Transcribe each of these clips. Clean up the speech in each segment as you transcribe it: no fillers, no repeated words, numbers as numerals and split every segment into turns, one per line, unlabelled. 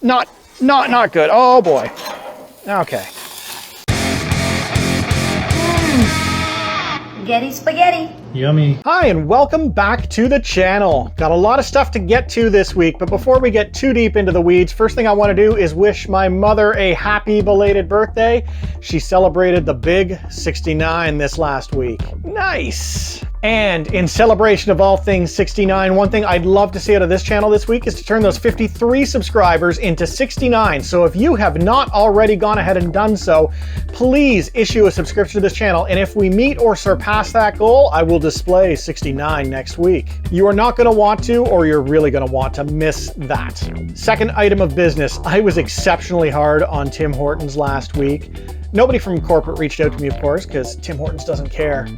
Not good. Oh boy. Okay.
Getti Spaghetti.
Yummy.
Hi, and welcome back to the channel. Got a lot of stuff to get to this week, but before we get too deep into the weeds, first thing I want to do is wish my mother a happy belated birthday. She celebrated the big 69 this last week. Nice. And in celebration of all things 69, one thing I'd love to see out of this channel this week is to turn those 53 subscribers into 69. So if you have not already gone ahead and done so, please issue a subscription to this channel. And if we meet or surpass that goal, I will display 69 next week. You are not going to want to, or you're really going to want to miss that. Second item of business, I was exceptionally hard on Tim Hortons last week. Nobody from corporate reached out to me, of course, because Tim Hortons doesn't care.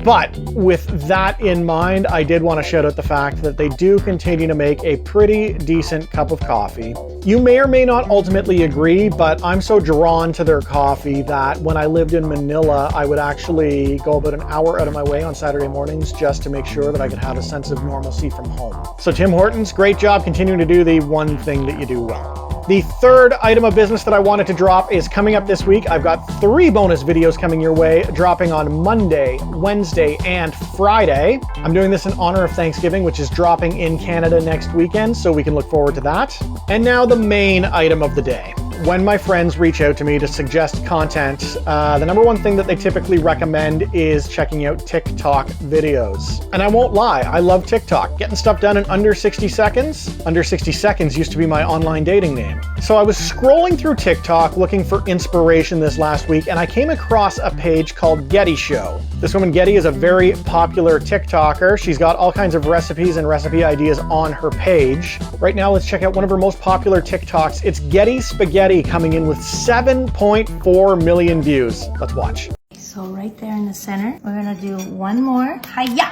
But with that in mind, I did want to shout out the fact that they do continue to make a pretty decent cup of coffee. You may or may not ultimately agree, but I'm so drawn to their coffee that when I lived in Manila, I would actually go about an hour out of my way on Saturday mornings just to make sure that I could have a sense of normalcy from home. So Tim Hortons, great job continuing to do the one thing that you do well. The third item of business that I wanted to drop is coming up this week. I've got 3 bonus videos coming your way, dropping on Monday, Wednesday, and Friday. I'm doing this in honor of Thanksgiving, which is dropping in Canada next weekend, so we can look forward to that. And now the main item of the day. When my friends reach out to me to suggest content, the number one thing that they typically recommend is checking out TikTok videos. And I won't lie, I love TikTok. Getting stuff done in under 60 seconds. Under 60 seconds used to be my online dating name. So I was scrolling through TikTok looking for inspiration this last week, and I came across a page called Getti Show. This woman Getti is a very popular TikToker. She's got all kinds of recipes and recipe ideas on her page. Right now, let's check out one of her most popular TikToks. It's Getti Spaghetti, coming in with 7.4 million views. Let's watch.
So right there in the center, we're gonna do one more. Hi-ya!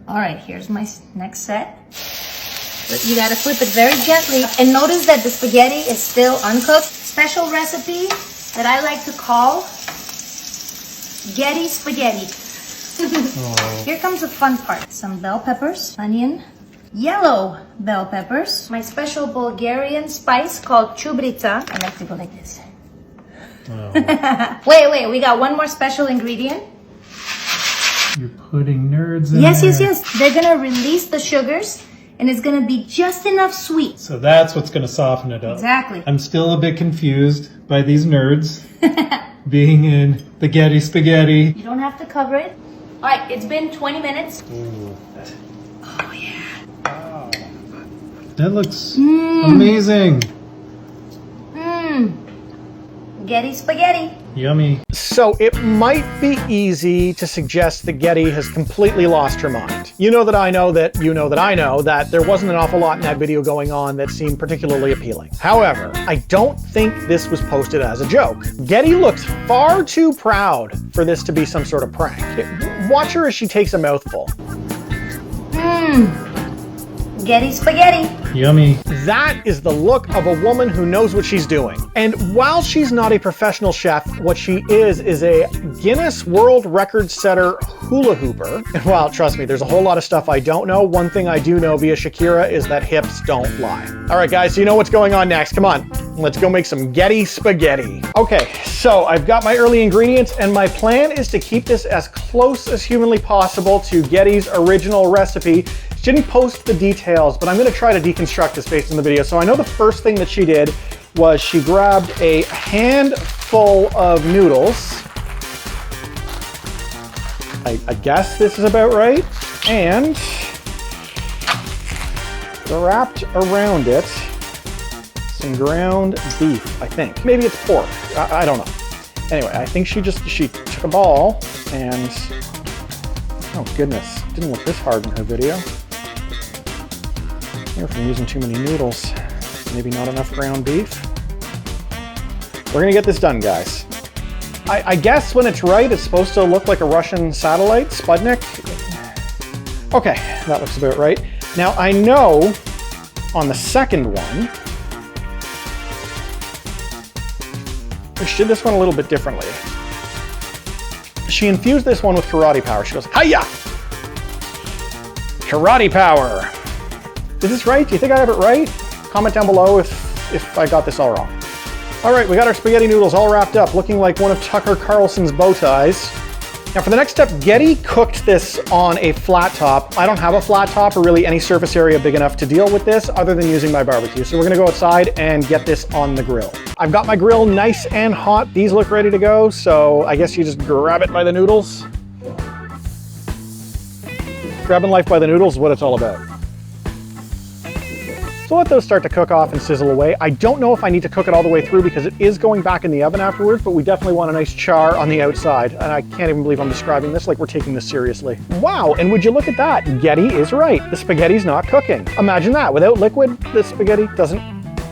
All right, here's my next set. But you gotta flip it very gently. And notice that the spaghetti is still uncooked. Special recipe that I like to call Getti Spaghetti. Here comes the fun part. Some bell peppers, onion, yellow bell peppers, my special Bulgarian spice called chubrica. I like to go like this.
Oh.
Wait, we got one more special ingredient.
You're putting nerds in
Yes.
there.
They're gonna release the sugars, and it's gonna be just enough sweet.
So that's what's going to soften it up.
Exactly.
I'm still a bit confused by these nerds being in the Getti Spaghetti.
You don't have to cover it. All right, it's been 20 minutes.
Ooh.
Oh yeah.
Wow. That looks amazing.
Getti Spaghetti.
Yummy.
So it might be easy to suggest that Getti has completely lost her mind. You know that I know that you know that I know that there wasn't an awful lot in that video going on that seemed particularly appealing. However, I don't think this was posted as a joke. Getti looks far too proud for this to be some sort of prank. Watch her as she takes a mouthful.
Getti Spaghetti.
Yummy.
That is the look of a woman who knows what she's doing. And while she's not a professional chef, what she is a Guinness World Record setter hula hooper. And while, trust me, there's a whole lot of stuff I don't know, one thing I do know via Shakira is that hips don't lie. All right, guys, so you know what's going on next. Come on, let's go make some Getti Spaghetti. Okay, so I've got my early ingredients, and my plan is to keep this as close as humanly possible to Getti's original recipe. She didn't post the details, but I'm gonna try to deconstruct this based on the video. So I know the first thing that she did was she grabbed a handful of noodles. I guess this is about right. And wrapped around it some ground beef, I think. Maybe it's pork, I don't know. Anyway, I think she took a ball and, oh goodness, didn't look this hard in her video. Here from using too many noodles, maybe not enough ground beef. We're gonna get this done, guys. I guess when it's right, it's supposed to look like a Russian satellite, Sputnik. Okay, that looks about right. Now I know on the second one, she did this one a little bit differently. She infused this one with karate power. She goes, hi-ya! Karate power. Is this right? Do you think I have it right? Comment down below if if I got this all wrong. All right, we got our spaghetti noodles all wrapped up, looking like one of Tucker Carlson's bow ties. Now for the next step, Getti cooked this on a flat top. I don't have a flat top or really any surface area big enough to deal with this other than using my barbecue. So we're gonna go outside and get this on the grill. I've got my grill nice and hot. These look ready to go. So I guess you just grab it by the noodles. Grabbing life by the noodles is what it's all about. So let those start to cook off and sizzle away. I don't know if I need to cook it all the way through because it is going back in the oven afterwards, but we definitely want a nice char on the outside. And I can't even believe I'm describing this like we're taking this seriously. Wow, and would you look at that? Getti is right. The spaghetti's not cooking. Imagine that. Without liquid, the spaghetti doesn't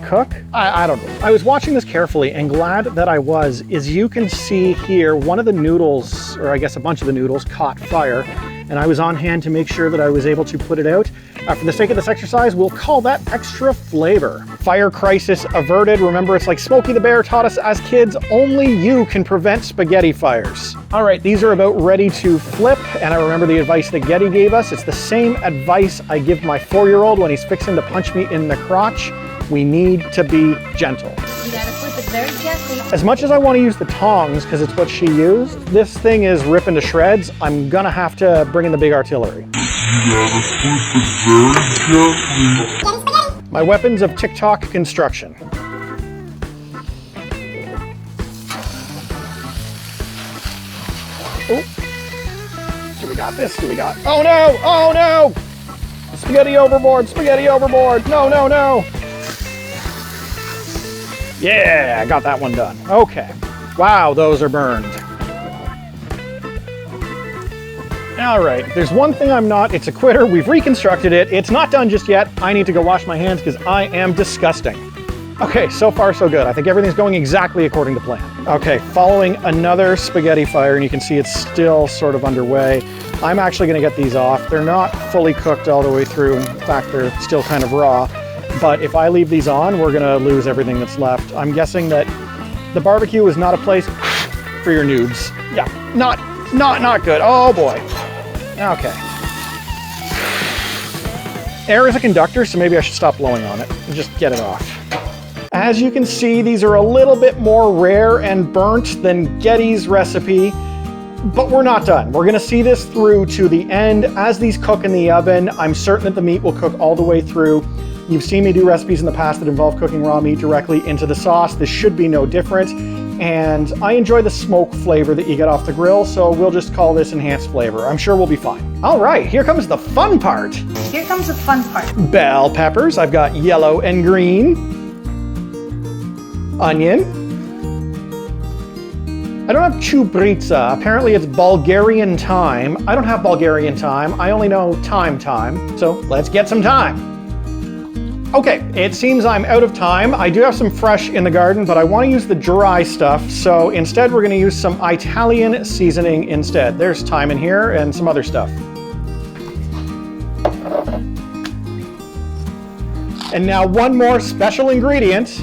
cook? I don't know. I was watching this carefully and glad that I was. As you can see here, one of the noodles, or I guess a bunch of the noodles, caught fire. And I was on hand to make sure that I was able to put it out. For the sake of this exercise, we'll call that extra flavor. Fire crisis averted. Remember, it's like Smokey the Bear taught us as kids, only you can prevent spaghetti fires. All right, these are about ready to flip. And I remember the advice that Getti gave us. It's the same advice I give my 4-year-old when he's fixing to punch me in the crotch. We need to be gentle.
You gotta flip it very gently.
As much as I want to use the tongs because it's what she used, this thing is ripping to shreds. I'm gonna have to bring in the big artillery. My weapons of TikTok construction. Oh, do we got this? Do we got? Oh no! Oh no! Spaghetti overboard! Spaghetti overboard! No! No! No! Yeah, I got that one done. Okay. Wow, those are burned. All right, there's one thing I'm not, it's a quitter. We've reconstructed it. It's not done just yet. I need to go wash my hands because I am disgusting. Okay, so far so good. I think everything's going exactly according to plan. Okay, following another spaghetti fire, and you can see it's still sort of underway. I'm actually gonna get these off. They're not fully cooked all the way through. In fact, they're still kind of raw. But if I leave these on, we're gonna lose everything that's left. I'm guessing that the barbecue is not a place for your noobs. Yeah, not good. Oh boy. Okay. Air is a conductor, so maybe I should stop blowing on it and just get it off. As you can see, these are a little bit more rare and burnt than Getti's recipe, but we're not done. We're gonna see this through to the end. As these cook in the oven, I'm certain that the meat will cook all the way through. You've seen me do recipes in the past that involve cooking raw meat directly into the sauce. This should be no different. And I enjoy the smoke flavor that you get off the grill, so we'll just call this enhanced flavor. I'm sure we'll be fine. All right, here comes the fun part.
Here comes the fun part.
Bell peppers. I've got yellow and green. Onion. I don't have chubritsa. Apparently it's Bulgarian thyme. I don't have Bulgarian thyme. I only know thyme. So let's get some thyme. Okay, it seems I'm out of time. I do have some fresh in the garden, but I want to use the dry stuff. So instead, we're going to use some Italian seasoning instead. There's thyme in here and some other stuff. And now one more special ingredient.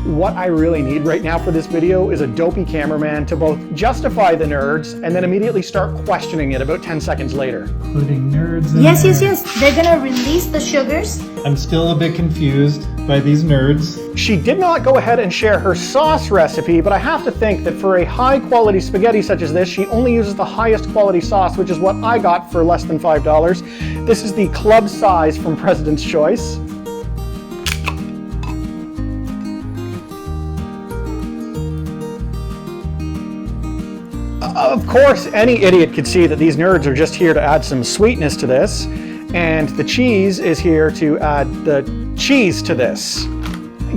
What I really need right now for this video is a dopey cameraman to both justify the nerds and then immediately start questioning it about 10 seconds later.
Putting nerds in
Yes.
there.
They're gonna release the sugars.
I'm still a bit confused by these nerds.
She did not go ahead and share her sauce recipe, but I have to think that for a high quality spaghetti such as this, she only uses the highest quality sauce, which is what I got for less than $5. This is the club size from President's Choice. Of course, any idiot could see that these nerds are just here to add some sweetness to this, and the cheese is here to add the cheese to this.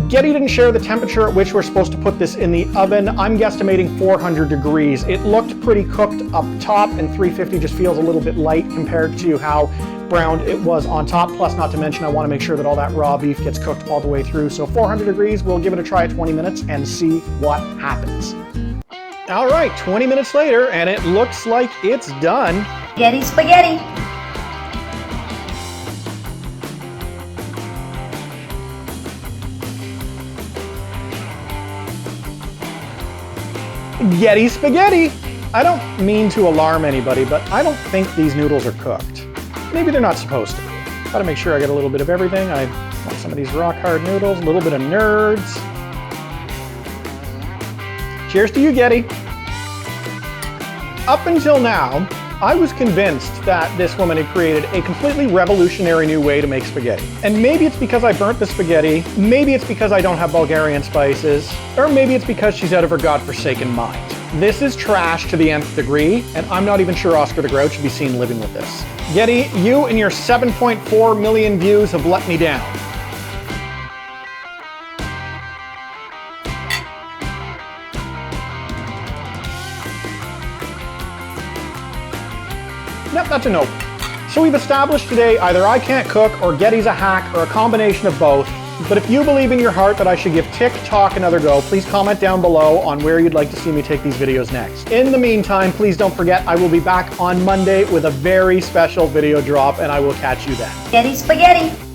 Getti didn't share the temperature at which we're supposed to put this in the oven. I'm guesstimating 400 degrees. It looked pretty cooked up top, and 350 just feels a little bit light compared to how browned it was on top. Plus, not to mention, I want to make sure that all that raw beef gets cooked all the way through. So 400 degrees, we'll give it a try at 20 minutes and see what happens. All right, 20 minutes later, and it looks like it's done.
Getti Spaghetti.
Getti Spaghetti. I don't mean to alarm anybody, but I don't think these noodles are cooked. Maybe they're not supposed to be. Gotta make sure I get a little bit of everything. I want some of these rock hard noodles, a little bit of nerds. Cheers to you, Getti. Up until now, I was convinced that this woman had created a completely revolutionary new way to make spaghetti. And maybe it's because I burnt the spaghetti, maybe it's because I don't have Bulgarian spices, or maybe it's because she's out of her godforsaken mind. This is trash to the nth degree, and I'm not even sure Oscar the Grouch should be seen living with this. Getti, you and your 7.4 million views have let me down. Yep, that's a nope. So we've established today either I can't cook or Getti's a hack or a combination of both. But if you believe in your heart that I should give TikTok another go, please comment down below on where you'd like to see me take these videos next. In the meantime, please don't forget I will be back on Monday with a very special video drop, and I will catch you then.
Getti Spaghetti.